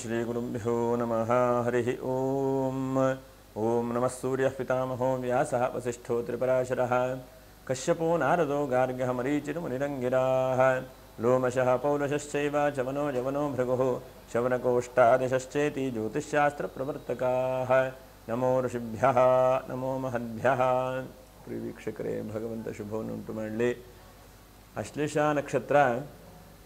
ಶ್ರೀ ಗುರುಭ್ಯೋ ನಮಃ ಹರಿ ಓಂ. ಓಂ ನಮಃ ಸೂರ್ಯಃ ಪಿತಾಮಹೋ ವ್ಯಾಸಃ ವಸಿಷ್ಠೋ ತ್ರಿಪರಾಶರಃ ಕಶ್ಯಪೋ ನಾರದೋ ಗಾರ್ಗ್ಯಃ ಮರೀಚಿರ್ ಮುನಿರಂಗಿರಾಃ ಲೋಮಶಃ ಪೌಲಶಶ್ಚೈವ ಚವನೋ ಯವನೋ ಭೃಗುಃ ಶವನಕೋಷ್ಟಾದಶಶ್ಚೇತಿ ಜ್ಯೋತಿಷ್ಶಾಸ್ತ್ರಪ್ರವರ್ತಕಾಃ. ನಮೋ ಋಷಿಭ್ಯಃ ನಮೋ ಮಹದ್ಭ್ಯಃ. ಪ್ರಿಯ ವೀಕ್ಷಕರೇ, ಭಗವಂತ ಶುಭವನ್ನುಂಟು ಮಾಡಲಿ. ಅಶ್ಲೇಷ ನಕ್ಷತ್ರ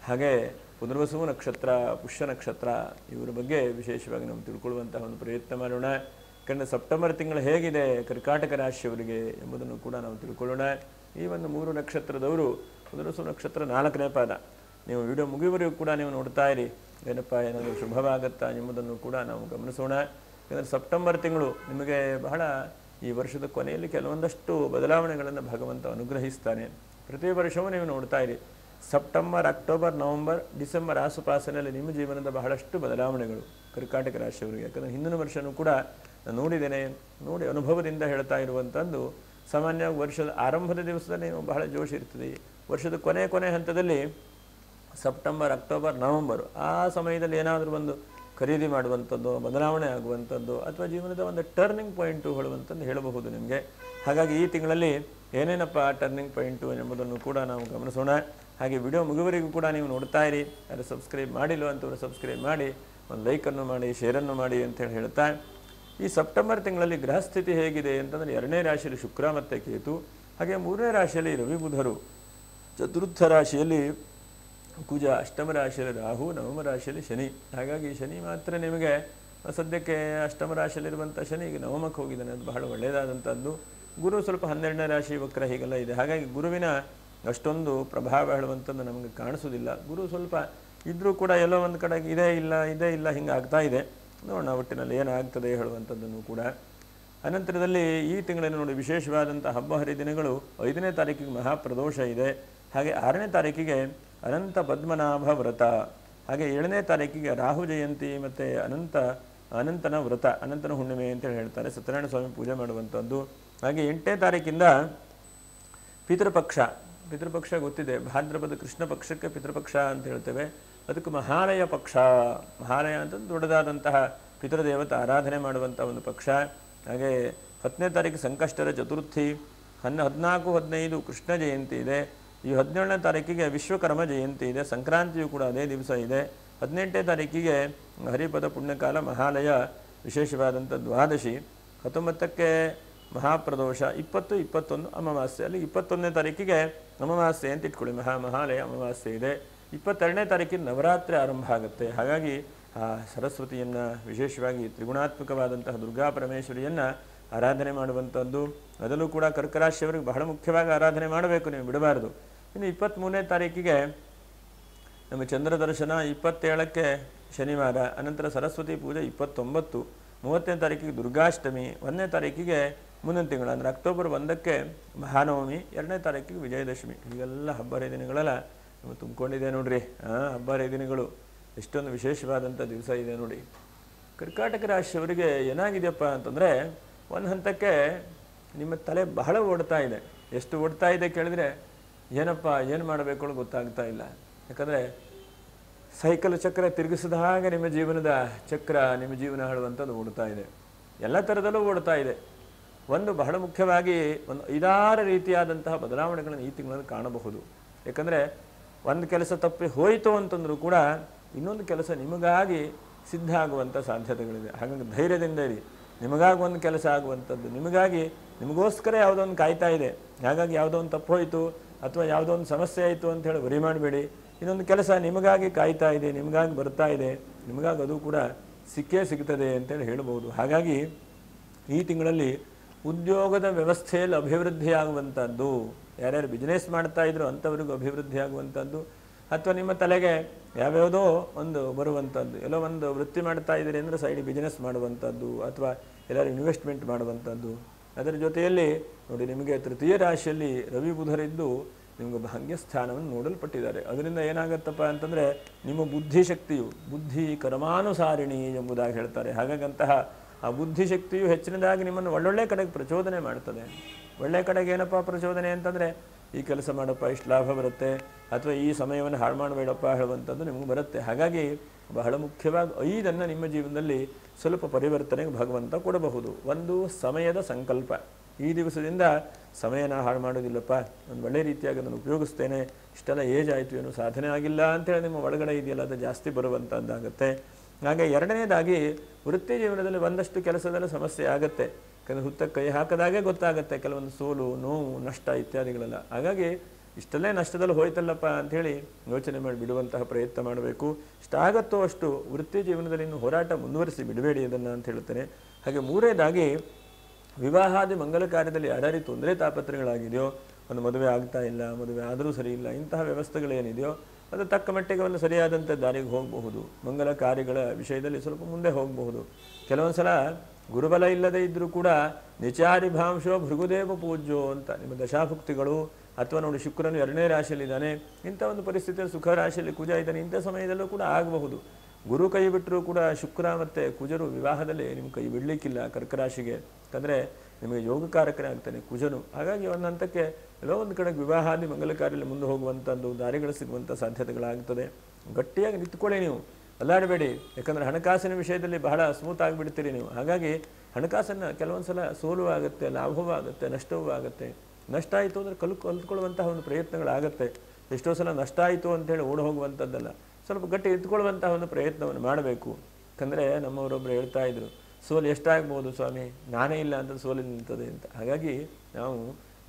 ಹಾಗೆ ಪುನರ್ವಸು ನಕ್ಷತ್ರ, ಪುಷ್ಯ ನಕ್ಷತ್ರ ಇವರ ಬಗ್ಗೆ ವಿಶೇಷವಾಗಿ ನಾವು ತಿಳ್ಕೊಳ್ಳುವಂತಹ ಒಂದು ಪ್ರಯತ್ನ ಮಾಡೋಣ. ಯಾಕಂದರೆ ಸೆಪ್ಟೆಂಬರ್ ತಿಂಗಳು ಹೇಗಿದೆ ಕರ್ಕಾಟಕ ರಾಶಿಯವರಿಗೆ ಎಂಬುದನ್ನು ಕೂಡ ನಾವು ತಿಳ್ಕೊಳ್ಳೋಣ. ಈ ಒಂದು 3 ನಕ್ಷತ್ರದವರು ಪುನರ್ವಸು ನಕ್ಷತ್ರ 4ನೇ ಪಾದ. ನೀವು ವಿಡಿಯೋ ಮುಗಿಯುವವರೆಗೂ ಕೂಡ ನೀವು ನೋಡ್ತಾ ಇರಿ, ಏನಪ್ಪ ಏನಾದರೂ ಶುಭವಾಗುತ್ತಾ ಎಂಬುದನ್ನು ಕೂಡ ನಾವು ಗಮನಿಸೋಣ. ಯಾಕಂದರೆ ಸೆಪ್ಟೆಂಬರ್ ತಿಂಗಳು ನಿಮಗೆ ಬಹಳ ಈ ವರ್ಷದ ಕೊನೆಯಲ್ಲಿ ಕೆಲವೊಂದಷ್ಟು ಬದಲಾವಣೆಗಳನ್ನು ಭಗವಂತ ಅನುಗ್ರಹಿಸ್ತಾನೆ. ಪ್ರತಿ ವರ್ಷವೂ ನೀವು ನೋಡ್ತಾ ಇರಿ, ಸೆಪ್ಟೆಂಬರ್, ಅಕ್ಟೋಬರ್, ನವಂಬರ್, ಡಿಸೆಂಬರ್ ಆಸುಪಾಸಿನಲ್ಲಿ ನಿಮ್ಮ ಜೀವನದ ಬಹಳಷ್ಟು ಬದಲಾವಣೆಗಳು ಕರ್ಕಾಟಕ ರಾಶಿಯವರಿಗೆ. ಯಾಕಂದರೆ ಹಿಂದಿನ ವರ್ಷವೂ ಕೂಡ ನಾನು ನೋಡಿದ್ದೇನೆ, ನೋಡಿ ಅನುಭವದಿಂದ ಹೇಳ್ತಾ ಇರುವಂಥದ್ದು. ಸಾಮಾನ್ಯವಾಗಿ ವರ್ಷದ ಆರಂಭದ ದಿವಸದಲ್ಲಿ ಬಹಳ ಜೋಶ್ ಇರ್ತದೆ. ವರ್ಷದ ಕೊನೆ ಹಂತದಲ್ಲಿ ಸೆಪ್ಟೆಂಬರ್, ಅಕ್ಟೋಬರ್, ನವಂಬರ್ ಆ ಸಮಯದಲ್ಲಿ ಏನಾದರೂ ಒಂದು ಖರೀದಿ ಮಾಡುವಂಥದ್ದು, ಬದಲಾವಣೆ ಆಗುವಂಥದ್ದು ಅಥವಾ ಜೀವನದ ಒಂದು ಟರ್ನಿಂಗ್ ಪಾಯಿಂಟು ಹೇಳುವಂಥದ್ದು ಹೇಳಬಹುದು ನಿಮಗೆ. ಹಾಗಾಗಿ ಈ ತಿಂಗಳಲ್ಲಿ ಏನೇನಪ್ಪ ಟರ್ನಿಂಗ್ ಪಾಯಿಂಟು ಎಂಬುದನ್ನು ಕೂಡ ನಾವು ಗಮನಿಸೋಣ. ಹಾಗೆ ವಿಡಿಯೋ ಮುಗಿವರೆಗೂ ಕೂಡ ನೀವು ನೋಡ್ತಾ ಇರಿ. ಯಾರು ಸಬ್ಸ್ಕ್ರೈಬ್ ಮಾಡಿಲ್ಲ ಅಂತವರು ಸಬ್ಸ್ಕ್ರೈಬ್ ಮಾಡಿ, ಒಂದು ಲೈಕನ್ನು ಮಾಡಿ, ಶೇರನ್ನು ಮಾಡಿ ಅಂತೇಳಿ ಹೇಳ್ತಾ, ಈ ಸೆಪ್ಟೆಂಬರ್ ತಿಂಗಳಲ್ಲಿ ಗ್ರಹಸ್ಥಿತಿ ಹೇಗಿದೆ ಅಂತಂದರೆ 2ನೇ ರಾಶಿಯಲ್ಲಿ ಶುಕ್ರ ಮತ್ತು ಕೇತು, ಹಾಗೆ 3ನೇ ರಾಶಿಯಲ್ಲಿ ರವಿ ಬುಧರು, ಚತುರ್ಥ ರಾಶಿಯಲ್ಲಿ ಕುಜ, ಅಷ್ಟಮ ರಾಶಿಯಲ್ಲಿ ರಾಹು, ನವಮ ರಾಶಿಯಲ್ಲಿ ಶನಿ. ಹಾಗಾಗಿ ಶನಿ ಮಾತ್ರ ನಿಮಗೆ ಸದ್ಯಕ್ಕೆ ಅಷ್ಟಮ ರಾಶಿಯಲ್ಲಿರುವಂಥ ಶನಿ ಈಗ ನವಮಕ್ಕೆ ಹೋಗಿದ್ದಾನೆ, ಅದು ಬಹಳ ಒಳ್ಳೆಯದಾದಂಥದ್ದು. ಗುರು ಸ್ವಲ್ಪ 12ನೇ ರಾಶಿ ವಕ್ರ ಹೀಗೆಲ್ಲ ಇದೆ. ಹಾಗಾಗಿ ಗುರುವಿನ ಅಷ್ಟೊಂದು ಪ್ರಭಾವ ಹೇಳುವಂಥದ್ದು ನಮಗೆ ಕಾಣಿಸೋದಿಲ್ಲ. ಗುರು ಸ್ವಲ್ಪ ಇದ್ದರೂ ಕೂಡ ಎಲ್ಲೋ ಒಂದು ಕಡೆ ಇದೇ ಇಲ್ಲ ಹಿಂಗೆ ಆಗ್ತಾ ಇದೆ. ನೋಡೋಣ ಒಟ್ಟಿನಲ್ಲಿ ಏನಾಗ್ತದೆ ಹೇಳುವಂಥದ್ದನ್ನು ಕೂಡ. ಅನಂತರದಲ್ಲಿ ಈ ತಿಂಗಳಲ್ಲಿ ನೋಡಿ ವಿಶೇಷವಾದಂಥ ಹಬ್ಬ ಹರಿದಿನಗಳು. 5ನೇ ತಾರೀಕಿಗೆ ಮಹಾಪ್ರದೋಷ ಇದೆ. ಹಾಗೆ 6ನೇ ತಾರೀಕಿಗೆ ಅನಂತ ಪದ್ಮನಾಭ ವ್ರತ, ಹಾಗೆ 7ನೇ ತಾರೀಕಿಗೆ ರಾಹು ಜಯಂತಿ ಮತ್ತು ಅನಂತನ ವ್ರತ, ಅನಂತನ ಹುಣ್ಣಿಮೆ ಅಂತೇಳಿ ಹೇಳ್ತಾರೆ, ಸತ್ಯನಾರಾಯಣ ಸ್ವಾಮಿ ಪೂಜೆ ಮಾಡುವಂಥದ್ದು. ಹಾಗೆ 8ನೇ ತಾರೀಕಿಂದ ಪಿತೃಪಕ್ಷ ಗೊತ್ತಿದೆ, ಭಾದ್ರಪದ ಕೃಷ್ಣ ಪಕ್ಷಕ್ಕೆ ಪಿತೃಪಕ್ಷ ಅಂತ ಹೇಳ್ತೇವೆ. ಅದಕ್ಕೆ ಮಹಾಲಯ ಪಕ್ಷ, ಮಹಾಲಯ ಅಂತ ದೊಡ್ಡದಾದಂತಹ ಪಿತೃದೇವತೆ ಆರಾಧನೆ ಮಾಡುವಂಥ ಒಂದು ಪಕ್ಷ. ಹಾಗೆ 10ನೇ ತಾರೀಕು ಸಂಕಷ್ಟರ ಚತುರ್ಥಿ, 14, 15 ಕೃಷ್ಣ ಜಯಂತಿ ಇದೆ. ಈ 17ನೇ ತಾರೀಕಿಗೆ ವಿಶ್ವಕರ್ಮ ಜಯಂತಿ ಇದೆ. ಸಂಕ್ರಾಂತಿಯು ಕೂಡ ಅದೇ ದಿವಸ ಇದೆ. 18ನೇ ತಾರೀಕಿಗೆ ಹರಿಪದ ಪುಣ್ಯಕಾಲ ಮಹಾಲಯ ವಿಶೇಷವಾದಂಥ ದ್ವಾದಶಿ. 19ಕ್ಕೆ ಮಹಾಪ್ರದೋಷ, 20, 21 ಅಮಾವಾಸ್ಯೆ. ಅಲ್ಲಿ 21ನೇ ತಾರೀಕಿಗೆ ಅಮಾವಾಸ್ಯೆ ಅಂತ ಇಟ್ಕೊಳ್ಳಿ, ಮಹಾಲಯ ಅಮಾವಾಸ್ಯೆ ಇದೆ. 22ನೇ ತಾರೀಕಿನ ನವರಾತ್ರಿ ಆರಂಭ ಆಗುತ್ತೆ. ಹಾಗಾಗಿ ಆ ಸರಸ್ವತಿಯನ್ನು ವಿಶೇಷವಾಗಿ ತ್ರಿಗುಣಾತ್ಮಕವಾದಂತಹ ದುರ್ಗಾ ಪರಮೇಶ್ವರಿಯನ್ನು ಆರಾಧನೆ ಮಾಡುವಂಥದ್ದು. ಅದರಲ್ಲೂ ಕೂಡ ಕರ್ಕರಾಶಿಯವರಿಗೆ ಬಹಳ ಮುಖ್ಯವಾಗಿ ಆರಾಧನೆ ಮಾಡಬೇಕು, ನೀವು ಬಿಡಬಾರ್ದು. ಇನ್ನು 23ನೇ ತಾರೀಕಿಗೆ ನಮ್ಮ ಚಂದ್ರ ದರ್ಶನ, 27ಕ್ಕೆ ಶನಿವಾರ, ಅನಂತರ ಸರಸ್ವತಿ ಪೂಜೆ 29, 30ನೇ ತಾರೀಕಿಗೆ ದುರ್ಗಾಷ್ಟಮಿ, 1ನೇ ತಾರೀಕಿಗೆ ಮುಂದಿನ ತಿಂಗಳು ಅಂದರೆ ಅಕ್ಟೋಬರ್ 1ಕ್ಕೆ ಮಹಾನವಮಿ, 2ನೇ ತಾರೀಕಿಗೆ ವಿಜಯದಶಮಿ. ಹೀಗೆಲ್ಲ ಹಬ್ಬ ಹರಿದಿನಗಳೆಲ್ಲ ನಮಗೆ ತುಂಬಿಕೊಂಡಿದೆ ನೋಡ್ರಿ. ಹಬ್ಬ ಹರಿದಿನಗಳು ಎಷ್ಟೊಂದು ವಿಶೇಷವಾದಂಥ ದಿವಸ ಇದೆ ನೋಡಿ. ಕರ್ಕಾಟಕ ರಾಶಿಯವರಿಗೆ ಏನಾಗಿದೆಯಪ್ಪ ಅಂತಂದರೆ, ಒಂದು ಹಂತಕ್ಕೆ ನಿಮ್ಮ ತಲೆ ಬಹಳ ಓಡ್ತಾ ಇದೆ. ಎಷ್ಟು ಓಡ್ತಾ ಇದೆ ಕೇಳಿದ್ರೆ ಏನು ಮಾಡಬೇಕು ಗೊತ್ತಾಗ್ತಾ ಇಲ್ಲ. ಯಾಕಂದರೆ ಸೈಕಲ್ ಚಕ್ರ ತಿರುಗಿಸಿದ ಹಾಗೆ ನಿಮ್ಮ ಜೀವನದ ಚಕ್ರ, ನಿಮ್ಮ ಜೀವನ ಹೇಳುವಂಥದ್ದು ಓಡ್ತಾ ಇದೆ. ಎಲ್ಲ ಥರದಲ್ಲೂ ಓಡ್ತಾ ಇದೆ. ಒಂದು ಬಹಳ ಮುಖ್ಯವಾಗಿ ಒಂದು 5-6 ರೀತಿಯಾದಂತಹ ಬದಲಾವಣೆಗಳನ್ನು ಈ ತಿಂಗಳಲ್ಲಿ ಕಾಣಬಹುದು. ಯಾಕಂದರೆ ಒಂದು ಕೆಲಸ ತಪ್ಪಿ ಹೋಯಿತು ಅಂತಂದರೂ ಕೂಡ ಇನ್ನೊಂದು ಕೆಲಸ ನಿಮಗಾಗಿ ಸಿದ್ಧ ಆಗುವಂಥ ಸಾಧ್ಯತೆಗಳಿದೆ. ಹಾಗಾಗಿ ಧೈರ್ಯದಿಂದ ಇರಿ. ನಿಮಗಾಗಿ ಒಂದು ಕೆಲಸ ಆಗುವಂಥದ್ದು, ನಿಮಗೋಸ್ಕರ ಯಾವುದೋ ಒಂದು ಕಾಯ್ತಾ ಇದೆ. ಹಾಗಾಗಿ ಯಾವುದೋ ಒಂದು ತಪ್ಪು ಹೋಯಿತು ಅಥವಾ ಯಾವುದೋ ಒಂದು ಸಮಸ್ಯೆ ಆಯಿತು ಅಂತ ಹೇಳಿ ವರಿ ಮಾಡಬೇಡಿ. ಇನ್ನೊಂದು ಕೆಲಸ ನಿಮಗಾಗಿ ಕಾಯ್ತಾ ಇದೆ, ನಿಮಗಾಗಿ ಬರ್ತಾ ಇದೆ, ನಿಮಗಾಗಿ ಅದು ಕೂಡ ಸಿಗ್ತದೆ ಅಂತೇಳಿ ಹೇಳ್ಬೋದು. ಹಾಗಾಗಿ ಈ ತಿಂಗಳಲ್ಲಿ ಉದ್ಯೋಗದ ವ್ಯವಸ್ಥೆಯಲ್ಲಿ ಅಭಿವೃದ್ಧಿಯಾಗುವಂಥದ್ದು, ಯಾರ್ಯಾರು ಬಿಸ್ನೆಸ್ ಮಾಡ್ತಾ ಇದ್ರು ಅಂಥವ್ರಿಗೂ ಅಭಿವೃದ್ಧಿ ಆಗುವಂಥದ್ದು, ಅಥವಾ ನಿಮ್ಮ ತಲೆಗೆ ಯಾವ್ಯಾವುದೋ ಒಂದು ಬರುವಂಥದ್ದು, ಎಲ್ಲೋ ಒಂದು ವೃತ್ತಿ ಮಾಡ್ತಾ ಇದ್ದೀರಿ ಅಂದರೆ ಸೈಡ್ ಬಿಸ್ನೆಸ್ ಮಾಡುವಂಥದ್ದು ಅಥವಾ ಎಲ್ಲರೂ ಇನ್ವೆಸ್ಟ್ಮೆಂಟ್ ಮಾಡುವಂಥದ್ದು. ಅದರ ಜೊತೆಯಲ್ಲಿ ನೋಡಿ, ನಿಮಗೆ 3ಯ ರಾಶಿಯಲ್ಲಿ ರವಿ ಬುಧರಿದ್ದು ನಿಮಗೆ ಭಾಗ್ಯಸ್ಥಾನವನ್ನು ನೋಡಲ್ಪಟ್ಟಿದ್ದಾರೆ. ಅದರಿಂದ ಏನಾಗುತ್ತಪ್ಪ ಅಂತಂದರೆ ನಿಮ್ಮ ಬುದ್ಧಿಶಕ್ತಿಯು ಬುದ್ಧಿ ಕರ್ಮಾನುಸಾರಿಣಿ ಎಂಬುದಾಗಿ ಹೇಳ್ತಾರೆ. ಹಾಗಾಗಂತಹ ಆ ಬುದ್ಧಿಶಕ್ತಿಯು ಹೆಚ್ಚಿನದಾಗಿ ನಿಮ್ಮನ್ನು ಒಳ್ಳೊಳ್ಳೆ ಕಡೆಗೆ ಪ್ರಚೋದನೆ ಮಾಡ್ತದೆ. ಒಳ್ಳೆ ಕಡೆಗೆ ಏನಪ್ಪ ಪ್ರಚೋದನೆ ಅಂತಂದರೆ, ಈ ಕೆಲಸ ಮಾಡಪ್ಪ ಇಷ್ಟು ಲಾಭ ಬರುತ್ತೆ, ಅಥವಾ ಈ ಸಮಯವನ್ನು ಹಾಳು ಮಾಡಬೇಡಪ್ಪ ಹೇಳುವಂಥದ್ದು ನಿಮಗೆ ಬರುತ್ತೆ. ಹಾಗಾಗಿ ಬಹಳ ಮುಖ್ಯವಾಗಿ 5 ನಿಮ್ಮ ಜೀವನದಲ್ಲಿ ಸ್ವಲ್ಪ ಪರಿವರ್ತನೆಗೆ ಭಗವಂತ ಕೊಡಬಹುದು. ಒಂದು ಸಮಯದ ಸಂಕಲ್ಪ. ಈ ದಿವಸದಿಂದ ಸಮಯನ ಹಾಳು ಮಾಡೋದಿಲ್ಲಪ್ಪ, ಒಂದು ಒಳ್ಳೆ ರೀತಿಯಾಗಿ ಅದನ್ನು ಉಪಯೋಗಿಸ್ತೇನೆ, ಇಷ್ಟೆಲ್ಲ ಏಜ್ ಆಯಿತು ಏನು ಸಾಧನೆ ಆಗಿಲ್ಲ ಅಂತೇಳಿ ನಿಮ್ಮ ಒಳಗಡೆ ಇದೆಯಲ್ಲ ಅದು ಜಾಸ್ತಿ ಬರುವಂಥದ್ದಾಗತ್ತೆ. ಹಾಗೆ ಎರಡನೇದಾಗಿ ವೃತ್ತಿ ಜೀವನದಲ್ಲಿ ಒಂದಷ್ಟು ಕೆಲಸದಲ್ಲಿ ಸಮಸ್ಯೆ ಆಗುತ್ತೆ. ಯಾಕಂದರೆ ಹುತ್ತಕ್ಕೆ ಕೈ ಹಾಕದಾಗೆ ಗೊತ್ತಾಗುತ್ತೆ ಕೆಲವೊಂದು ಸೋಲು, ನೋವು, ನಷ್ಟ ಇತ್ಯಾದಿಗಳೆಲ್ಲ. ಹಾಗಾಗಿ ಇಷ್ಟಲ್ಲೇ ನಷ್ಟದಲ್ಲಿ ಹೋಯ್ತಲ್ಲಪ್ಪ ಅಂಥೇಳಿ ಯೋಚನೆ ಮಾಡಿ ಬಿಡುವಂತಹ ಪ್ರಯತ್ನ ಮಾಡಬೇಕು. ಇಷ್ಟಾಗತ್ತೋ ಅಷ್ಟು ವೃತ್ತಿ ಜೀವನದಲ್ಲಿ ಇನ್ನು ಹೋರಾಟ ಮುಂದುವರಿಸಿ ಬಿಡಬೇಡಿ ಅದನ್ನು ಅಂತ ಹೇಳ್ತೇನೆ. ಹಾಗೆ ಮೂರನೇದಾಗಿ ವಿವಾಹಾದಿ ಮಂಗಲ ಕಾರ್ಯದಲ್ಲಿ ಯಾರ್ಯಾರಿ ತೊಂದರೆ ತಾಪತ್ರಗಳಾಗಿದೆಯೋ, ಒಂದು ಮದುವೆ ಆಗ್ತಾ ಇಲ್ಲ, ಮದುವೆ ಆದರೂ ಸರಿ ಇಲ್ಲ, ಇಂತಹ ವ್ಯವಸ್ಥೆಗಳೇನಿದೆಯೋ ಅದು ತಕ್ಕ ಮಟ್ಟಿಗೆ ಒಂದು ಸರಿಯಾದಂಥ ದಾರಿಗೆ ಹೋಗಬಹುದು. ಮಂಗಲ ಕಾರ್ಯಗಳ ವಿಷಯದಲ್ಲಿ ಸ್ವಲ್ಪ ಮುಂದೆ ಹೋಗಬಹುದು. ಕೆಲವೊಂದು ಸಲ ಗುರುಬಲ ಇಲ್ಲದೆ ಇದ್ದರೂ ಕೂಡ ನಿಚಾರಿಭಾಂಶೋ ಭೃಗುದೇವ ಪೂಜ್ಯೋ ಅಂತ ನಿಮ್ಮ ದಶಾಭುಕ್ತಿಗಳು ಅಥವಾ ನೋಡಿ ಶುಕ್ರನು 2ನೇ ರಾಶಿಯಲ್ಲಿದ್ದಾನೆ, ಇಂಥ ಒಂದು ಪರಿಸ್ಥಿತಿಯಲ್ಲಿ ಸುಖ ರಾಶಿಯಲ್ಲಿ ಕುಜ ಇದ್ದಾನೆ, ಇಂಥ ಸಮಯದಲ್ಲೂ ಕೂಡ ಆಗಬಹುದು. ಗುರು ಕೈ ಬಿಟ್ಟರೂ ಕೂಡ ಶುಕ್ರ ಮತ್ತು ಕುಜರು ವಿವಾಹದಲ್ಲಿ ನಿಮ್ಮ ಕೈ ಬಿಡಲಿಕ್ಕಿಲ್ಲ ಕರ್ಕರಾಶಿಗೆ. ಯಾಕಂದರೆ ನಿಮಗೆ ಯೋಗಕಾರಕನೇ ಆಗ್ತಾನೆ ಕುಜನು. ಹಾಗಾಗಿ ಒಂದು ಹಂತಕ್ಕೆ ಎಲ್ಲೋ ಒಂದು ಕಡೆಗೆ ವಿವಾಹಾದಿ ಮಂಗಲ ಕಾರ್ಯದಲ್ಲಿ ಮುಂದೆ ಹೋಗುವಂಥದ್ದು ದಾರಿಗಳು ಸಿಗುವಂಥ ಸಾಧ್ಯತೆಗಳಾಗ್ತದೆ. ಗಟ್ಟಿಯಾಗಿ ನಿಂತ್ಕೊಳ್ಳಿ, ನೀವು ಅಲ್ಲಾಡಬೇಡಿ. ಯಾಕಂದರೆ ಹಣಕಾಸಿನ ವಿಷಯದಲ್ಲಿ ಬಹಳ ಸ್ಮೂತ್ ಆಗಿಬಿಡ್ತೀರಿ ನೀವು. ಹಾಗಾಗಿ ಹಣಕಾಸನ್ನು ಕೆಲವೊಂದು ಸಲ ಸೋಲು ಆಗುತ್ತೆ, ಲಾಭವೂ ಆಗುತ್ತೆ, ನಷ್ಟವೂ ಆಗುತ್ತೆ. ನಷ್ಟ ಆಯಿತು ಅಂದರೆ ಕಲ್ತ್ಕೊಳ್ಳುವಂತಹ ಒಂದು ಪ್ರಯತ್ನಗಳಾಗತ್ತೆ. ಎಷ್ಟೋ ಸಲ ನಷ್ಟ ಆಯಿತು ಅಂತೇಳಿ ಓಡಿ ಹೋಗುವಂಥದ್ದಲ್ಲ, ಸ್ವಲ್ಪ ಗಟ್ಟಿ ಎತ್ಕೊಳ್ಳುವಂತಹ ಒಂದು ಪ್ರಯತ್ನವನ್ನು ಮಾಡಬೇಕು. ಯಾಕಂದರೆ ನಮ್ಮವರೊಬ್ಬರು ಹೇಳ್ತಾ ಇದ್ರು, ಸೋಲು ಎಷ್ಟಾಗ್ಬೋದು ಸ್ವಾಮಿ, ನಾನೇ ಇಲ್ಲ ಅಂತ ಸೋಲು ನಿಂತದೆ ಅಂತ. ಹಾಗಾಗಿ ನಾವು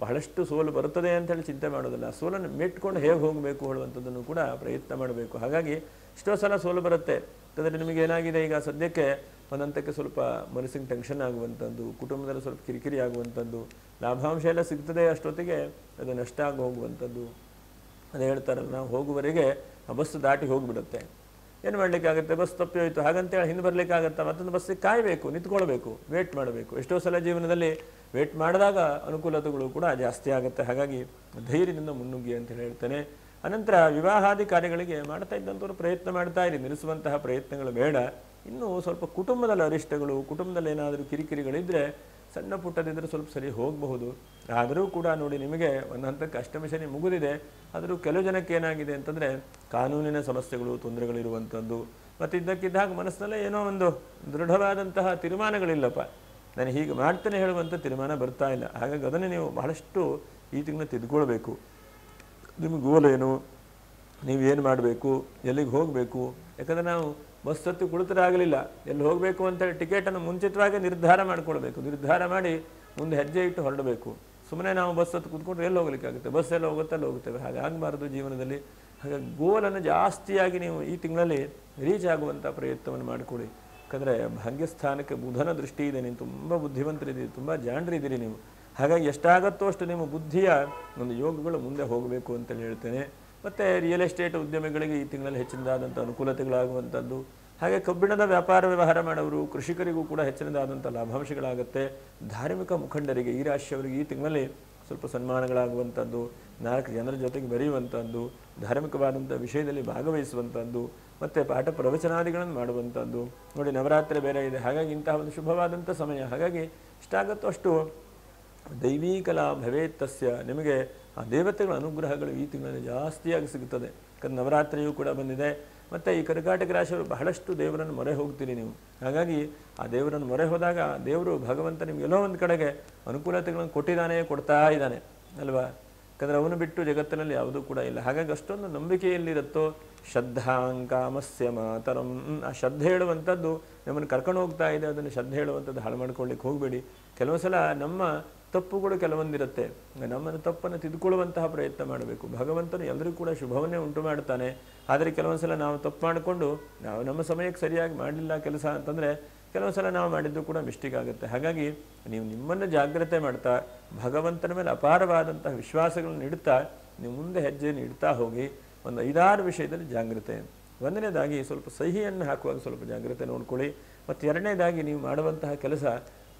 ಬಹಳಷ್ಟು ಸೋಲು ಬರುತ್ತದೆ ಅಂತೇಳಿ ಚಿಂತೆ ಮಾಡೋದಿಲ್ಲ, ಸೋಲನ್ನು ಮೆಟ್ಕೊಂಡು ಹೇಗೆ ಹೋಗಬೇಕು ಹೇಳುವಂಥದ್ದನ್ನು ಕೂಡ ಪ್ರಯತ್ನ ಮಾಡಬೇಕು. ಹಾಗಾಗಿ ಎಷ್ಟೋ ಸಲ ಸೋಲು ಬರುತ್ತೆ. ಯಾಕಂದರೆ ನಿಮಗೇನಾಗಿದೆ ಈಗ ಸದ್ಯಕ್ಕೆ ಒಂದಂತಕ್ಕೆ ಸ್ವಲ್ಪ ಮನಸ್ಸಿಗೆ ಟೆನ್ಷನ್ ಆಗುವಂಥದ್ದು, ಕುಟುಂಬದಲ್ಲಿ ಸ್ವಲ್ಪ ಕಿರಿಕಿರಿ ಆಗುವಂಥದ್ದು, ಲಾಭಾಂಶ ಎಲ್ಲ ಸಿಗ್ತದೆ ಅಷ್ಟೊತ್ತಿಗೆ ಅದು ನಷ್ಟ ಆಗಿ ಹೋಗುವಂಥದ್ದು. ಅದು ಹೇಳ್ತಾರಲ್ಲ, ನಾವು ಹೋಗುವವರೆಗೆ ಆ ಬಸ್ ದಾಟಿ ಹೋಗಿಬಿಡುತ್ತೆ, ಏನು ಮಾಡಲಿಕ್ಕಾಗುತ್ತೆ, ಬಸ್ ತಪ್ಪಿ ಹೋಯಿತು ಹಾಗಂತೇಳಿ ಹಿಂದೆ ಬರಲಿಕ್ಕಾಗತ್ತಾ, ಮತ್ತೊಂದು ಬಸ್ಸಿಗೆ ಕಾಯಬೇಕು, ನಿಂತ್ಕೊಳ್ಬೇಕು, ವೇಟ್ ಮಾಡಬೇಕು. ಎಷ್ಟೋ ಸಲ ಜೀವನದಲ್ಲಿ ವೇಟ್ ಮಾಡಿದಾಗ ಅನುಕೂಲತೆಗಳು ಕೂಡ ಜಾಸ್ತಿ ಆಗುತ್ತೆ. ಹಾಗಾಗಿ ಧೈರ್ಯದಿಂದ ಮುನ್ನುಗ್ಗಿ ಅಂತ ಹೇಳ್ತೇನೆ. ಅನಂತರ ವಿವಾಹಾದಿ ಕಾರ್ಯಗಳಿಗೆ ಮಾಡ್ತಾ ಇದ್ದಂಥವ್ರು ಪ್ರಯತ್ನ ಮಾಡ್ತಾ ಇರಿ, ನಿಲ್ಲಿಸುವಂತಹ ಪ್ರಯತ್ನಗಳು ಬೇಡ. ಇನ್ನೂ ಸ್ವಲ್ಪ ಕುಟುಂಬದಲ್ಲಿ ಅರಿಷ್ಟಗಳು, ಕುಟುಂಬದಲ್ಲಿ ಏನಾದರೂ ಕಿರಿಕಿರಿಗಳಿದ್ದರೆ ಸಣ್ಣ ಪುಟ್ಟದಿದ್ದರೆ ಸ್ವಲ್ಪ ಸರಿ ಹೋಗಬಹುದು. ಆದರೂ ಕೂಡ ನೋಡಿ, ನಿಮಗೆ ಒಂದು ಹಂತಕ್ಕೆ ಅಷ್ಟಮ ಶನಿ ಮುಗಿದಿದೆ. ಆದರೂ ಕೆಲವು ಜನಕ್ಕೆ ಏನಾಗಿದೆ ಅಂತಂದರೆ ಕಾನೂನಿನ ಸಮಸ್ಯೆಗಳು, ತೊಂದರೆಗಳಿರುವಂಥದ್ದು, ಮತ್ತು ಇದ್ದಕ್ಕಿದ್ದಾಗ ಮನಸ್ಸಿನಲ್ಲೇ ಏನೋ ಒಂದು ದೃಢವಾದಂತಹ ತೀರ್ಮಾನಗಳಿಲ್ಲಪ್ಪ, ನಾನು ಹೀಗೆ ಮಾಡ್ತೇನೆ ಹೇಳುವಂಥ ತೀರ್ಮಾನ ಬರ್ತಾ ಇಲ್ಲ. ಹಾಗಾಗಿ ಅದನ್ನು ನೀವು ಬಹಳಷ್ಟು ಈ ತಿಂಗಳು ತಿದ್ಕೊಳ್ಬೇಕು. ನಿಮ್ಮ ಗೋಲ್ ಏನು, ನೀವೇನು ಮಾಡಬೇಕು, ಎಲ್ಲಿಗೆ ಹೋಗಬೇಕು. ಯಾಕಂದರೆ ನಾವು ಬಸ್ ಹತ್ತಿ ಕುಳಿತರಾಗಲಿಲ್ಲ, ಎಲ್ಲಿ ಹೋಗಬೇಕು ಅಂತೇಳಿ ಟಿಕೆಟನ್ನು ಮುಂಚಿತವಾಗಿ ನಿರ್ಧಾರ ಮಾಡಿಕೊಳ್ಬೇಕು. ನಿರ್ಧಾರ ಮಾಡಿ ಮುಂದೆ ಹೆಜ್ಜೆ ಇಟ್ಟು ಹೊರಡಬೇಕು. ಸುಮ್ಮನೆ ನಾವು ಬಸ್ ಹತ್ತು ಕೂತ್ಕೊಂಡ್ರೆ ಎಲ್ಲಿ ಹೋಗ್ಲಿಕ್ಕಾಗುತ್ತೆ, ಬಸ್ ಎಲ್ಲ ಹೋಗುತ್ತೆ ಅಲ್ಲಿ ಹೋಗುತ್ತೇವೆ, ಹಾಗಾಗಬಾರ್ದು ಜೀವನದಲ್ಲಿ. ಹಾಗಾಗಿ ಗೋಲನ್ನು ಜಾಸ್ತಿಯಾಗಿ ನೀವು ಈ ತಿಂಗಳಲ್ಲಿ ರೀಚ್ ಆಗುವಂಥ ಪ್ರಯತ್ನವನ್ನು ಮಾಡಿಕೊಡಿ. ಯಾಕಂದರೆ ಭಾಗ್ಯಸ್ಥಾನಕ್ಕೆ ಬುಧನ ದೃಷ್ಟಿ ಇದೆ, ನೀವು ತುಂಬ ಬುದ್ಧಿವಂತರಿದ್ದೀರಿ, ತುಂಬ ಜಾಣರಿದ್ದೀರಿ ನೀವು. ಹಾಗಾಗಿ ಎಷ್ಟಾಗತ್ತೋ ಅಷ್ಟು ನಿಮ್ಮ ಬುದ್ಧಿಯ ಒಂದು ಯೋಗಗಳು ಮುಂದೆ ಹೋಗಬೇಕು ಅಂತೇಳಿ ಹೇಳ್ತೇನೆ. ಮತ್ತು ರಿಯಲ್ ಎಸ್ಟೇಟ್ ಉದ್ಯಮಿಗಳಿಗೆ ಈ ತಿಂಗಳಲ್ಲಿ ಹೆಚ್ಚಿನದಾದಂಥ ಅನುಕೂಲತೆಗಳಾಗುವಂಥದ್ದು. ಹಾಗೆ ಕಬ್ಬಿಣದ ವ್ಯಾಪಾರ ವ್ಯವಹಾರ ಮಾಡೋರು, ಕೃಷಿಕರಿಗೂ ಕೂಡ ಹೆಚ್ಚಿನದಾದಂಥ ಲಾಭಾಂಶಗಳಾಗುತ್ತೆ. ಧಾರ್ಮಿಕ ಮುಖಂಡರಿಗೆ, ಈ ರಾಶಿಯವರಿಗೆ ಈ ತಿಂಗಳಲ್ಲಿ ಸ್ವಲ್ಪ ಸನ್ಮಾನಗಳಾಗುವಂಥದ್ದು, 4 ಜನರ ಜೊತೆಗೆ ಬೆರೆಯುವಂಥದ್ದು, ಧಾರ್ಮಿಕವಾದಂಥ ವಿಷಯದಲ್ಲಿ ಭಾಗವಹಿಸುವಂಥದ್ದು, ಮತ್ತು ಪಾಠ ಪ್ರವಚನಾದಿಗಳನ್ನು ಮಾಡುವಂಥದ್ದು. ನೋಡಿ, ನವರಾತ್ರಿ ಬೇರೆ ಇದೆ, ಹಾಗಾಗಿ ಇಂತಹ ಒಂದು ಶುಭವಾದಂಥ ಸಮಯ. ಹಾಗಾಗಿ ಇಷ್ಟಾಗತ್ತೋ ಅಷ್ಟು ದೈವೀಕ ಲಾಭವೇ ತಸ್ಯ, ನಿಮಗೆ ಆ ದೇವತೆಗಳ ಅನುಗ್ರಹಗಳು ಈ ತಿಂಗಳಲ್ಲಿ ಜಾಸ್ತಿಯಾಗಿ ಸಿಗುತ್ತದೆ. ಯಾಕಂದರೆ ನವರಾತ್ರಿಯೂ ಕೂಡ ಬಂದಿದೆ. ಮತ್ತು ಈ ಕರ್ಕಾಟಕ ರಾಶಿಯವರು ಬಹಳಷ್ಟು ದೇವರನ್ನು ಮೊರೆ ಹೋಗ್ತೀರಿ ನೀವು. ಹಾಗಾಗಿ ಆ ದೇವರನ್ನು ಮೊರೆ ಹೋದಾಗ ದೇವರು ಭಗವಂತ ನಿಮ್ಗೆ ಎಲ್ಲೋ ಒಂದು ಕಡೆಗೆ ಅನುಕೂಲತೆಗಳನ್ನು ಕೊಟ್ಟಿದ್ದಾನೆ, ಕೊಡ್ತಾ ಇದ್ದಾನೆ ಅಲ್ವಾ. ಯಾಕಂದರೆ ಅವನು ಬಿಟ್ಟು ಜಗತ್ತಿನಲ್ಲಿ ಯಾವುದೂ ಕೂಡ ಇಲ್ಲ. ಹಾಗಾಗಿ ಅಷ್ಟೊಂದು ನಂಬಿಕೆಯಲ್ಲಿರುತ್ತೋ ಶ್ರದ್ಧಾಂಕಾಮಸ್ಯ ಮಾತರಂ, ಆ ಶ್ರದ್ಧೆ ಹೇಳುವಂಥದ್ದು ನಮ್ಮನ್ನು ಕರ್ಕೊಂಡು ಹೋಗ್ತಾ ಇದೆ, ಅದನ್ನು ಶ್ರದ್ಧೆ ಹೇಳುವಂಥದ್ದು ಹಾಳು ಮಾಡ್ಕೊಳ್ಳಿಕ್ಕೆ ಹೋಗಬೇಡಿ. ಕೆಲವು ಸಲ ನಮ್ಮ ತಪ್ಪುಗಳು ಕೆಲವೊಂದಿರುತ್ತೆ, ನಮ್ಮನ್ನು ತಪ್ಪನ್ನು ತಿದ್ದುಕೊಳ್ಳುವಂತಹ ಪ್ರಯತ್ನ ಮಾಡಬೇಕು. ಭಗವಂತನು ಎಲ್ಲರಿಗೂ ಕೂಡ ಶುಭವನ್ನೇ ಉಂಟು ಮಾಡ್ತಾನೆ. ಆದರೆ ಕೆಲವೊಂದು ಸಲ ನಾವು ತಪ್ಪು ಮಾಡಿಕೊಂಡು ನಾವು ನಮ್ಮ ಸಮಯಕ್ಕೆ ಸರಿಯಾಗಿ ಮಾಡಲಿಲ್ಲ ಕೆಲಸ ಅಂತಂದರೆ ಕೆಲವೊಂದು ಸಲ ನಾವು ಮಾಡಿದ್ದು ಕೂಡ ಮಿಸ್ಟೇಕ್ ಆಗುತ್ತೆ. ಹಾಗಾಗಿ ನೀವು ನಿಮ್ಮನ್ನು ಜಾಗ್ರತೆ ಮಾಡ್ತಾ ಭಗವಂತನ ಮೇಲೆ ಅಪಾರವಾದಂತಹ ವಿಶ್ವಾಸಗಳನ್ನು ಇಡ್ತಾ ನೀವು ಮುಂದೆ ಹೆಜ್ಜೆಯನ್ನು ಇಡ್ತಾ ಹೋಗಿ. ಒಂದು 5-6 ವಿಷಯದಲ್ಲಿ ಜಾಗ್ರತೆ. ಒಂದನೇದಾಗಿ ಸ್ವಲ್ಪ ಸಹಿಯನ್ನು ಹಾಕುವಾಗ ಸ್ವಲ್ಪ ಜಾಗ್ರತೆ ನೋಡ್ಕೊಳ್ಳಿ. ಮತ್ತು ಎರಡನೇದಾಗಿ ನೀವು ಮಾಡುವಂತಹ ಕೆಲಸ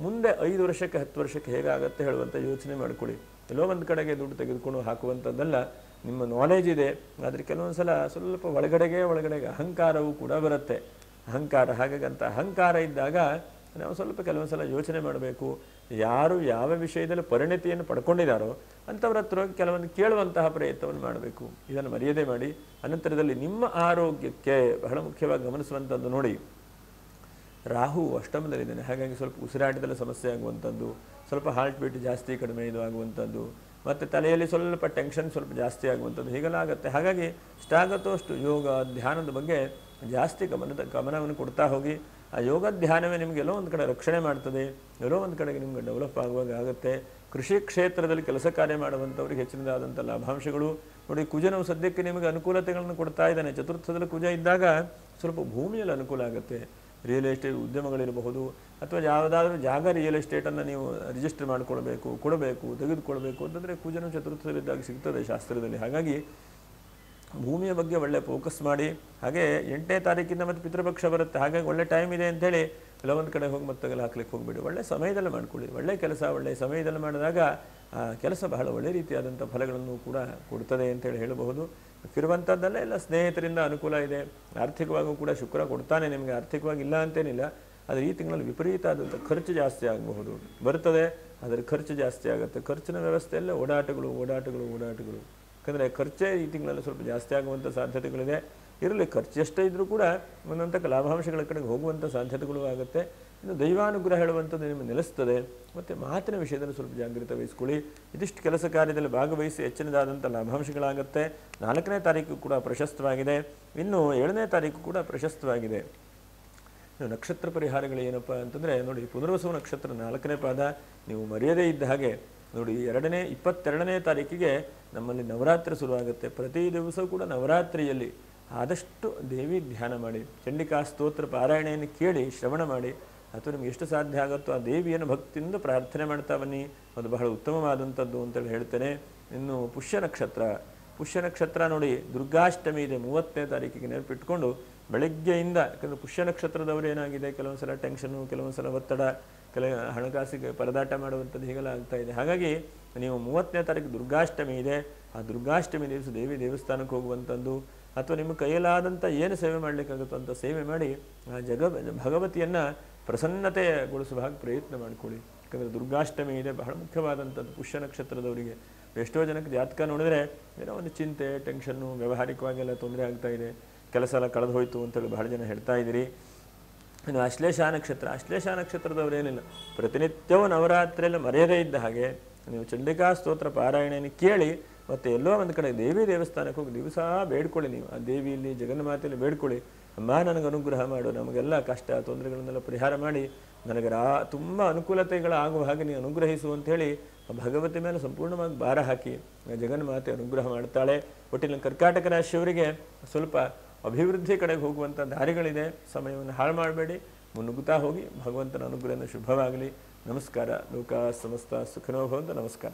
ಮುಂದೆ 5 ವರ್ಷಕ್ಕೆ 10 ವರ್ಷಕ್ಕೆ ಹೇಗಾಗತ್ತೆ ಹೇಳುವಂಥ ಯೋಚನೆ ಮಾಡ್ಕೊಳ್ಳಿ. ಎಲ್ಲೋ ಒಂದು ಕಡೆಗೆ ದುಡ್ಡು ತೆಗೆದುಕೊಂಡು ಹಾಕುವಂಥದ್ದಲ್ಲ. ನಿಮ್ಮ ನಾಲೆಜ್ ಇದೆ, ಆದರೆ ಕೆಲವೊಂದು ಸಲ ಸ್ವಲ್ಪ ಒಳಗಡೆಗೆ ಅಹಂಕಾರವೂ ಕೂಡ ಬರುತ್ತೆ. ಅಹಂಕಾರ, ಹಾಗಾಗಿ ಅಂತ ಅಹಂಕಾರ ಇದ್ದಾಗ ನಾವು ಸ್ವಲ್ಪ ಕೆಲವೊಂದು ಸಲ ಯೋಚನೆ ಮಾಡಬೇಕು. ಯಾರು ಯಾವ ವಿಷಯದಲ್ಲಿ ಪರಿಣತಿಯನ್ನು ಪಡ್ಕೊಂಡಿದ್ದಾರೋ ಅಂಥವ್ರ ಹತ್ರ ಹೋಗಿ ಕೆಲವೊಂದು ಕೇಳುವಂತಹ ಪ್ರಯತ್ನವನ್ನು ಮಾಡಬೇಕು. ಇದನ್ನು ಮರ್ಯಾದೆ ಮಾಡಿ ಅನಂತರದಲ್ಲಿ ನಿಮ್ಮ ಆರೋಗ್ಯಕ್ಕೆ ಬಹಳ ಮುಖ್ಯವಾಗಿ ಗಮನಿಸುವಂಥದ್ದು ನೋಡಿ, ರಾಹು ಅಷ್ಟಮದಲ್ಲಿದ್ದಾನೆ. ಹಾಗಾಗಿ ಸ್ವಲ್ಪ ಉಸಿರಾಟದಲ್ಲಿ ಸಮಸ್ಯೆ ಆಗುವಂಥದ್ದು, ಸ್ವಲ್ಪ ಹಾರ್ಟ್ ಬೀಟ್ ಜಾಸ್ತಿ ಕಡಿಮೆ ಇದು ಆಗುವಂಥದ್ದು, ಮತ್ತು ತಲೆಯಲ್ಲಿ ಸ್ವಲ್ಪ ಟೆನ್ಷನ್ ಸ್ವಲ್ಪ ಜಾಸ್ತಿ ಆಗುವಂಥದ್ದು ಹೀಗೆಲ್ಲ ಆಗುತ್ತೆ. ಹಾಗಾಗಿ ಇಷ್ಟಾಗುತ್ತೋ ಅಷ್ಟು ಯೋಗ ಧ್ಯಾನದ ಬಗ್ಗೆ ಜಾಸ್ತಿ ಗಮನವನ್ನು ಕೊಡ್ತಾ ಹೋಗಿ. ಆ ಯೋಗ ಧ್ಯಾನವೇ ನಿಮಗೆ ಎಲ್ಲೋ ಒಂದು ಕಡೆ ರಕ್ಷಣೆ ಮಾಡ್ತದೆ, ಎಲ್ಲೋ ಒಂದು ಕಡೆಗೆ ನಿಮ್ಗೆ ಡೆವಲಪ್ ಆಗುವಾಗ ಆಗುತ್ತೆ. ಕೃಷಿ ಕ್ಷೇತ್ರದಲ್ಲಿ ಕೆಲಸ ಕಾರ್ಯ ಮಾಡುವಂಥವ್ರಿಗೆ ಹೆಚ್ಚಿನದಾದಂಥ ಲಾಭಾಂಶಗಳು ನೋಡಿ. ಕುಜನವು ಸದ್ಯಕ್ಕೆ ನಿಮಗೆ ಅನುಕೂಲತೆಗಳನ್ನು ಕೊಡ್ತಾ ಇದ್ದಾನೆ. ಚತುರ್ಥದಲ್ಲಿ ಕುಜ ಇದ್ದಾಗ ಸ್ವಲ್ಪ ಭೂಮಿಯಲ್ಲಿ ಅನುಕೂಲ ಆಗುತ್ತೆ. ರಿಯಲ್ ಎಸ್ಟೇಟ್ ಉದ್ಯಮಗಳಿರಬಹುದು, ಅಥವಾ ಯಾವುದಾದ್ರೂ ಜಾಗ ರಿಯಲ್ ಎಸ್ಟೇಟನ್ನು ನೀವು ರಿಜಿಸ್ಟರ್ ಮಾಡಿಕೊಳ್ಬೇಕು, ಕೊಡಬೇಕು, ತೆಗೆದುಕೊಳ್ಬೇಕು ಅಂತಂದರೆ ಕುಜನು ಚತುರ್ಥದಲ್ಲಿದ್ದಾಗ ಸಿಗ್ತದೆ ಶಾಸ್ತ್ರದಲ್ಲಿ. ಹಾಗಾಗಿ ಭೂಮಿಯ ಬಗ್ಗೆ ಒಳ್ಳೆ ಫೋಕಸ್ ಮಾಡಿ. ಹಾಗೆ 8ನೇ ತಾರೀಕಿಂದ ಮತ್ತು ಪಿತೃಪಕ್ಷ ಬರುತ್ತೆ, ಹಾಗಾಗಿ ಒಳ್ಳೆ ಟೈಮ್ ಇದೆ ಅಂಥೇಳಿ ಕೆಲವೊಂದು ಕಡೆ ಹೋಗಿ ಮತ್ತೆಲ್ಲ ಹಾಕ್ಲಿಕ್ಕೆ ಹೋಗ್ಬೇಡಿ. ಒಳ್ಳೆ ಸಮಯದಲ್ಲಿ ಮಾಡ್ಕೊಳ್ಳಿ. ಒಳ್ಳೆ ಕೆಲಸ ಒಳ್ಳೆ ಸಮಯದಲ್ಲಿ ಮಾಡಿದಾಗ ಆ ಕೆಲಸ ಬಹಳ ಒಳ್ಳೆ ರೀತಿಯಾದಂಥ ಫಲಗಳನ್ನು ಕೂಡ ಕೊಡ್ತದೆ ಅಂತೇಳಿ ಹೇಳಬಹುದು. ಇರುವಂಥದ್ದೆಲ್ಲ ಎಲ್ಲ ಸ್ನೇಹಿತರಿಂದ ಅನುಕೂಲ ಇದೆ. ಆರ್ಥಿಕವಾಗೂ ಕೂಡ ಶುಕ್ರ ಕೊಡ್ತಾನೆ ನಿಮಗೆ, ಆರ್ಥಿಕವಾಗಿ ಇಲ್ಲ ಅಂತೇನಿಲ್ಲ. ಆದರೆ ಈ ತಿಂಗಳಲ್ಲಿ ವಿಪರೀತ ಆದಂಥ ಖರ್ಚು ಜಾಸ್ತಿ ಆಗಬಹುದು, ಬರ್ತದೆ. ಅದರ ಖರ್ಚು ಜಾಸ್ತಿ ಆಗುತ್ತೆ. ಖರ್ಚಿನ ವ್ಯವಸ್ಥೆಯಲ್ಲೇ ಓಡಾಟಗಳು. ಯಾಕಂದರೆ ಖರ್ಚೇ ಈ ತಿಂಗಳಲ್ಲಿ ಸ್ವಲ್ಪ ಜಾಸ್ತಿ ಆಗುವಂಥ ಸಾಧ್ಯತೆಗಳಿದೆ. ಇರಲಿ, ಖರ್ಚು ಎಷ್ಟೇ ಇದ್ದರೂ ಕೂಡ ಒಂದಂಥ ಲಾಭಾಂಶಗಳ ಕಡೆಗೆ ಹೋಗುವಂಥ ಸಾಧ್ಯತೆಗಳು ಆಗುತ್ತೆ. ಇನ್ನು ದೈವಾನುಗ್ರಹ ಹೇಳುವಂಥದ್ದು ನಿಮಗೆ ನಿಲ್ಲಿಸ್ತದೆ. ಮತ್ತು ಮಾತಿನ ವಿಷಯದಲ್ಲಿ ಸ್ವಲ್ಪ ಜಾಗೃತಿ ವಹಿಸ್ಕೊಳ್ಳಿ. ಇದಿಷ್ಟು ಕೆಲಸ ಕಾರ್ಯದಲ್ಲಿ ಭಾಗವಹಿಸಿ ಹೆಚ್ಚಿನದಾದಂಥ ಲಾಭಾಂಶಗಳಾಗುತ್ತೆ. 4ನೇ ತಾರೀಕು ಕೂಡ ಪ್ರಶಸ್ತವಾಗಿದೆ. ಇನ್ನು 7ನೇ ತಾರೀಕು ಕೂಡ ಪ್ರಶಸ್ತವಾಗಿದೆ. ಇನ್ನು ನಕ್ಷತ್ರ ಪರಿಹಾರಗಳು ಏನಪ್ಪ ಅಂತಂದರೆ ನೋಡಿ, ಪುನರ್ವಸು ನಕ್ಷತ್ರ 4ನೇ ಪಾದ ನೀವು ಮರೆಯದೇ ಇದ್ದ ಹಾಗೆ ನೋಡಿ, 22ನೇ ತಾರೀಕಿಗೆ ನಮ್ಮಲ್ಲಿ ನವರಾತ್ರಿ ಶುರುವಾಗುತ್ತೆ. ಪ್ರತಿ ದಿವಸ ಕೂಡ ನವರಾತ್ರಿಯಲ್ಲಿ ಆದಷ್ಟು ದೇವಿ ಧ್ಯಾನ ಮಾಡಿ, ಚಂಡಿಕಾ ಸ್ತೋತ್ರ ಪಾರಾಯಣೆಯನ್ನು ಕೇಳಿ ಶ್ರವಣ ಮಾಡಿ, ಅಥವಾ ನಿಮ್ಗೆ ಎಷ್ಟು ಸಾಧ್ಯ ಆಗುತ್ತೋ ಆ ದೇವಿಯನ್ನು ಭಕ್ತಿಯಿಂದ ಪ್ರಾರ್ಥನೆ ಮಾಡ್ತಾ ಬನ್ನಿ. ಅದು ಬಹಳ ಉತ್ತಮವಾದಂಥದ್ದು ಅಂತೇಳಿ ಹೇಳ್ತೇನೆ. ಇನ್ನು ಪುಷ್ಯ ನಕ್ಷತ್ರ ನೋಡಿ, ದುರ್ಗಾಷ್ಟಮಿ ಇದೆ 30ನೇ ತಾರೀಕಿಗೆ ನೆನಪಿಟ್ಕೊಂಡು ಬೆಳಗ್ಗೆಯಿಂದ. ಯಾಕಂದರೆ ಪುಷ್ಯ ನಕ್ಷತ್ರದವರು ಏನಾಗಿದೆ, ಕೆಲವೊಂದು ಸಲ ಟೆನ್ಷನ್ನು, ಕೆಲವೊಂದು ಸಲ ಒತ್ತಡ, ಹಣಕಾಸಿಗೆ ಪರದಾಟ ಮಾಡುವಂಥದ್ದು ಹೀಗೆಲ್ಲ ಆಗ್ತಾ ಇದೆ. ಹಾಗಾಗಿ ನೀವು 30ನೇ ತಾರೀಕು ದುರ್ಗಾಷ್ಟಮಿ ಇದೆ, ಆ ದುರ್ಗಾಷ್ಟಮಿ ದಿವಸ ದೇವಿ ದೇವಸ್ಥಾನಕ್ಕೆ ಹೋಗುವಂಥದ್ದು, ಅಥವಾ ನಿಮ್ಮ ಕೈಯಲ್ಲಾದಂಥ ಏನು ಸೇವೆ ಮಾಡಲಿಕ್ಕಾಗುತ್ತೋ ಅಂಥ ಸೇವೆ ಮಾಡಿ ಆ ಭಗವತಿಯನ್ನು ಪ್ರಸನ್ನತೆಗೊಳಿಸುವ ಹಾಗೆ ಪ್ರಯತ್ನ ಮಾಡಿಕೊಳ್ಳಿ. ಯಾಕಂದರೆ ದುರ್ಗಾಷ್ಟಮಿ ಇದೆ, ಬಹಳ ಮುಖ್ಯವಾದಂಥದ್ದು ಪುಷ್ಯ ನಕ್ಷತ್ರದವರಿಗೆ. ಎಷ್ಟೋ ಜನಕ್ಕೆ ಜಾತಕ ನೋಡಿದ್ರೆ ಏನೋ ಒಂದು ಚಿಂತೆ, ಟೆನ್ಷನ್ನು, ವ್ಯಾವಹಾರಿಕವಾಗೆಲ್ಲ ತೊಂದರೆ ಆಗ್ತಾ ಇದೆ, ಕೆಲಸ ಎಲ್ಲ ಕಳೆದು ಹೋಯಿತು ಅಂತೇಳಿ ಬಹಳ ಜನ ಹೇಳ್ತಾ ಇದ್ದೀರಿ. ಇನ್ನು ಅಶ್ಲೇಷ ನಕ್ಷತ್ರದವರೇನಿಲ್ಲ, ಪ್ರತಿನಿತ್ಯವೂ ನವರಾತ್ರಿಯಲ್ಲಿ ಮರೆಯದೇ ಇದ್ದ ಹಾಗೆ ನೀವು ಚಂಡಿಕಾ ಸ್ತೋತ್ರ ಪಾರಾಯಣೆಯನ್ನು ಕೇಳಿ, ಮತ್ತು ಎಲ್ಲೋ ಒಂದು ಕಡೆ ದೇವಿ ದೇವಸ್ಥಾನಕ್ಕೆ ಹೋಗಿ ದಿವಸ ಬೇಡ್ಕೊಳ್ಳಿ. ನೀವು ಆ ದೇವಿಯಲ್ಲಿ, ಜಗನ್ಮಾತೆಯಲ್ಲಿ ಬೇಡ್ಕೊಳ್ಳಿ, ಅಮ್ಮ ನನಗೆ ಅನುಗ್ರಹ ಮಾಡು, ನಮಗೆಲ್ಲ ಕಷ್ಟ ತೊಂದರೆಗಳನ್ನೆಲ್ಲ ಪರಿಹಾರ ಮಾಡಿ ನನಗೆ ತುಂಬ ಅನುಕೂಲತೆಗಳಾಗುವ ಹಾಗೆ ನೀವು ಅನುಗ್ರಹಿಸು ಅಂಥೇಳಿ ಆ ಭಗವತಿ ಮೇಲೆ ಸಂಪೂರ್ಣವಾಗಿ ಭಾರ ಹಾಕಿ ಜಗನ್ಮಾತೆ ಅನುಗ್ರಹ ಮಾಡ್ತಾಳೆ. ಒಟ್ಟಿನ ಕರ್ಕಾಟಕ ರಾಶಿಯವರಿಗೆ ಸ್ವಲ್ಪ ಅಭಿವೃದ್ಧಿ ಕಡೆಗೆ ಹೋಗುವಂಥ ದಾರಿಗಳಿದೆ. ಸಮಯವನ್ನು ಹಾಳು ಮಾಡಬೇಡಿ, ಮುನ್ನುಗ್ಗುತ್ತಾ ಹೋಗಿ. ಭಗವಂತನ ಅನುಗ್ರಹದಿಂದ ಶುಭವಾಗಲಿ. ನಮಸ್ಕಾರ. ಲೋಕ ಸಮಸ್ತ ಸುಖಿನೋ ಭವಂತು. ನಮಸ್ಕಾರ.